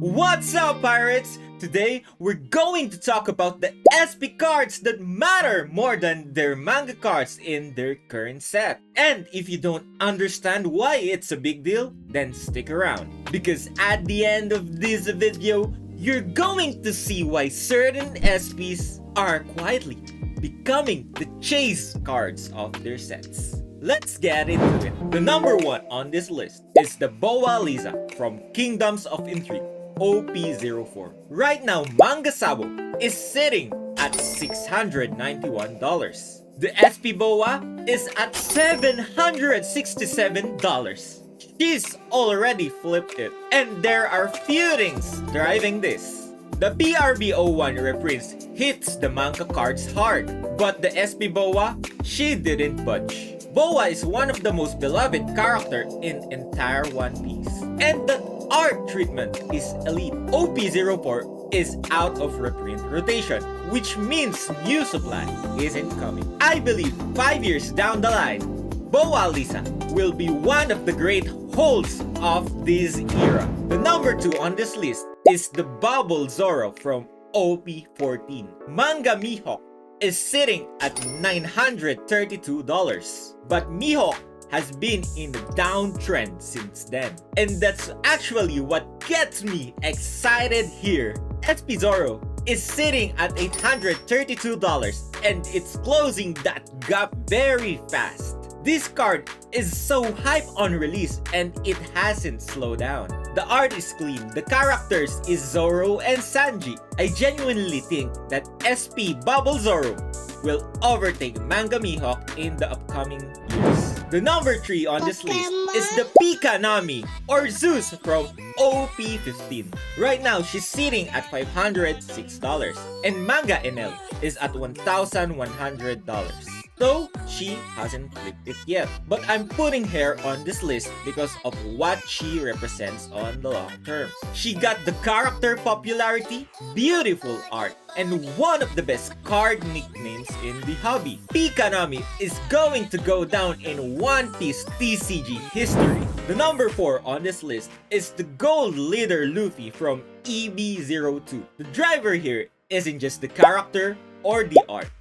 What's up, pirates? Today, we're going to talk about the SP cards that matter more than their manga cards in their current set. And if you don't understand why it's a big deal, then stick around. Because at the end of this video, you're going to see why certain SPs are quietly becoming the chase cards of their sets. Let's get into it. The number one on this list is the Boa Lisa from Kingdoms of Intrigue, OP04. Right now, Manga Sabo is sitting at $691. The SP Boa is at $767. She's already flipped it, and there are few things driving this. The PRB01 reprints hits the manga cards hard, but the SP Boa, she didn't budge. Boa is one of the most beloved character in entire One Piece, and the art treatment is elite. OP04 is out of reprint rotation, which means new supply isn't coming. I believe 5 years down the line, Boa Lisa will be one of the great holds of this era. The number 2 on this list is the Bubble Zoro from OP14. Manga Mihawk is sitting at $932, but Mihawk has been in the downtrend since then. And that's actually what gets me excited here. SP Zoro is sitting at $832 and it's closing that gap very fast. This card is so hype on release and it hasn't slowed down. The art is clean, the characters is Zoro and Sanji. I genuinely think that SP Bubble Zoro will overtake Manga Mihawk in the upcoming years. The number 3 on this list is the Piconami or Zeus from OP15. Right now, she's sitting at $506 and Manga NL is at $1,100. Though she hasn't flipped it yet. But I'm putting her on this list because of what she represents on the long term. She got the character popularity, beautiful art, and one of the best card nicknames in the hobby. Piconami is going to go down in One Piece TCG history. The number 4 on this list is the Gold Leader Luffy from EB02. The driver here isn't just the character or the art.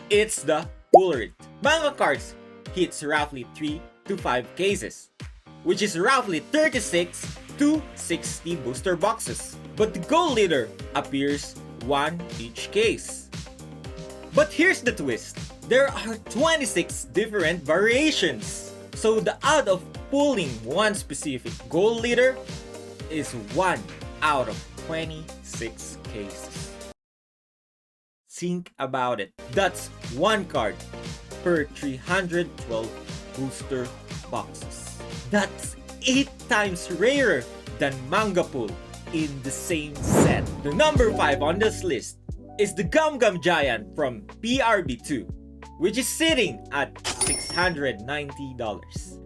It's the pull rate. Manga cards hits roughly 3 to 5 cases, which is roughly 36 to 60 booster boxes. But the Gold Leader appears one each case. But here's the twist. There are 26 different variations. So the odds of pulling one specific Gold Leader is 1 out of 26 cases. Think about it. That's one card per 312 booster boxes. That's 8 times rarer than manga pull in the same set. The number 5 on this list is the Gum Gum Giant from PRB02, which is sitting at $690.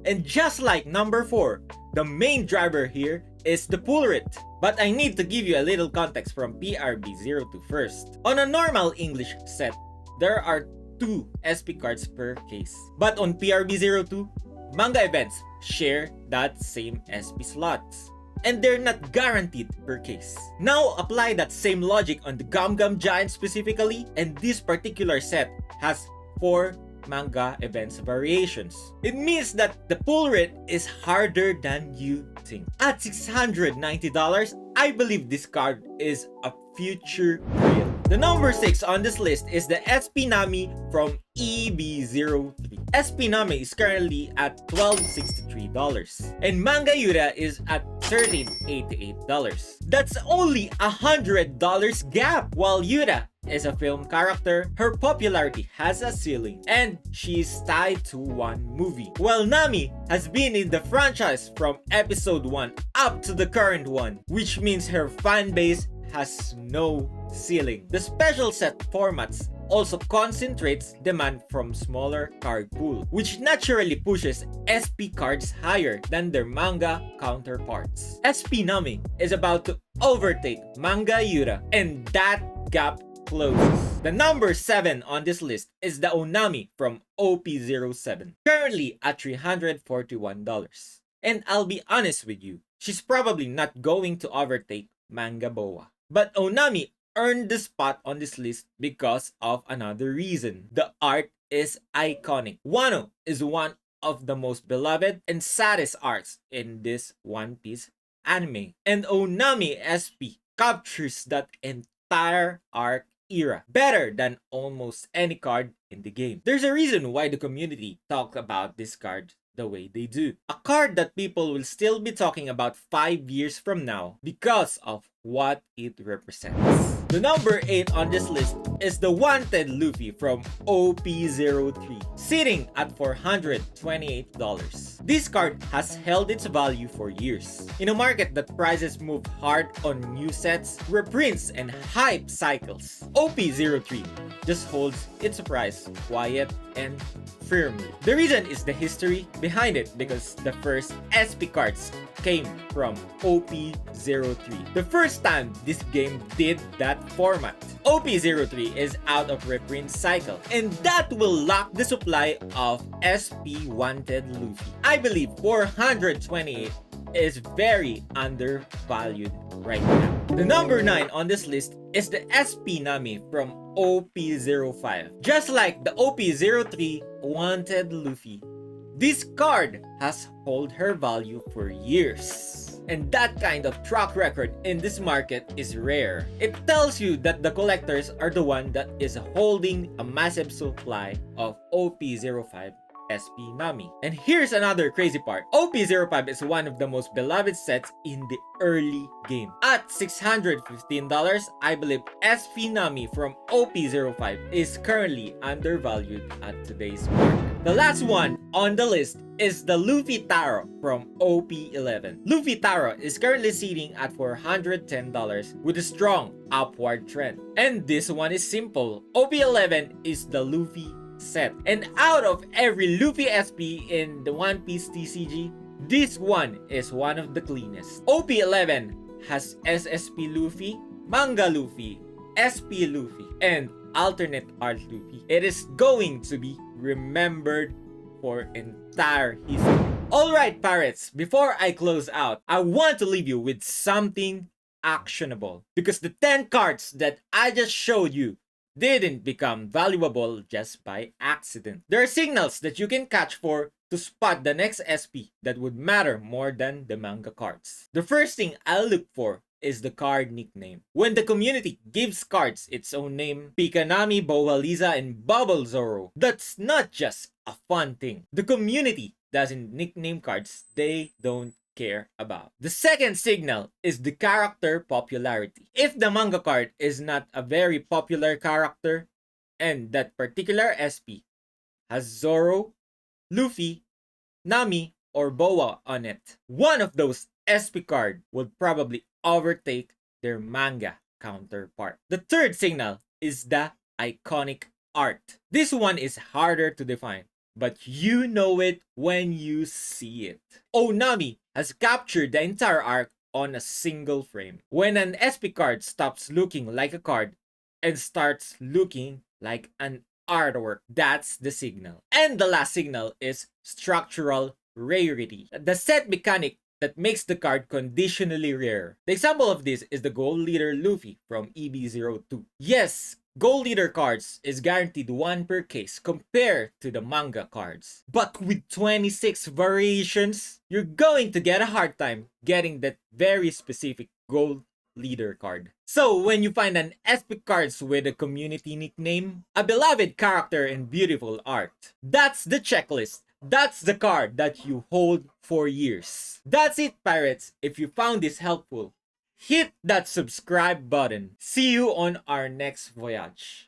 And just like number 4, the main driver here is the pull rate. But I need to give you a little context from PRB02 first. On a normal English set, there are 2 SP cards per case. But on PRB02, manga events share that same SP slots. And they're not guaranteed per case. Now apply that same logic on the Gum Gum Giant specifically, and this particular set has 4 manga events variations. It means that the pull rate is harder than you think. At $690, I believe this card is a future real. The number 6 on this list is the Espinami from EB03. Espinami is currently at $1,263 and Manga Yura is at $1,388. That's only $100 gap. While Yura is a film character, her popularity has a ceiling and she's tied to one movie. While Nami has been in the franchise from episode 1 up to the current one, which means her fan base has no ceiling. The special set formats also concentrates demand from smaller card pool, which naturally pushes SP cards higher than their manga counterparts. Espinami is about to overtake Manga Yura, and that gap closes. The number 7 on this list is the Onami from OP07, currently at $341. And I'll be honest with you, she's probably not going to overtake manga Boa. But Onami earned the spot on this list because of another reason. The art is iconic. Wano is one of the most beloved and saddest arcs in this One Piece anime. And Onami SP captures that entire arc era better than almost any card in the game. There's a reason why the community talks about this card the way they do. A card that people will still be talking about 5 years from now because of what it represents. The number 8 on this list is the Wanted Luffy from OP03, sitting at $428. This card has held its value for years. In a market that prices move hard on new sets, reprints, and hype cycles, OP03 just holds its price quiet and firmly. The reason is the history behind it, because the first SP cards came from OP03. The first time this game did that format. OP03 is out of reprint cycle, and that will lock the supply of SP Wanted Luffy. I believe 428 is very undervalued right now. The number 9 on this list is the Espinami from OP05. Just like the OP03 Wanted Luffy, this card has held her value for years. And that kind of track record in this market is rare. It tells you that the collectors are the one that is holding a massive supply of OP05 Espinami. And here's another crazy part. OP05 is one of the most beloved sets in the early game. At $615, I believe Espinami from OP05 is currently undervalued at today's market. The last one on the list is the Luffy Taro from OP11. Luffy Taro is currently sitting at $410 with a strong upward trend. And this one is simple. OP11 is the Luffy set. And out of every Luffy SP in the One Piece TCG, this one is one of the cleanest. OP11 has SSP Luffy, Manga Luffy, SP Luffy, and alternate art Luffy. It is going to be remembered for entire history. Alright pirates, before I close out, I want to leave you with something actionable. Because the 10 cards that I just showed you didn't become valuable just by accident. There are signals that you can catch for to spot the next SP that would matter more than the manga cards. The first thing I'll look for is the card nickname. When the community gives cards its own name, Piconami, Boa Lisa, and Bubble Zoro, that's not just a fun thing. The community doesn't nickname cards they don't care about. The second signal is the character popularity. If the manga card is not a very popular character, and that particular SP has Zoro, Luffy, Nami, or Boa on it, one of those SP card would probably overtake their manga counterpart. The third signal is the iconic art. This one is harder to define, but you know it when you see it. Onami has captured the entire arc on a single frame. When an SP card stops looking like a card and starts looking like an artwork, that's the signal. And the last signal is structural rarity. The set mechanic that makes the card conditionally rare. The example of this is the Gold Leader Luffy from EB02. Yes, Gold Leader cards is guaranteed 1 per case compared to the manga cards. But with 26 variations, you're going to get a hard time getting that very specific Gold Leader card. So when you find an SP cards with a community nickname, a beloved character, and beautiful art, that's the checklist. That's the card that you hold for years. That's it, pirates. If you found this helpful, hit that subscribe button. See you on our next voyage.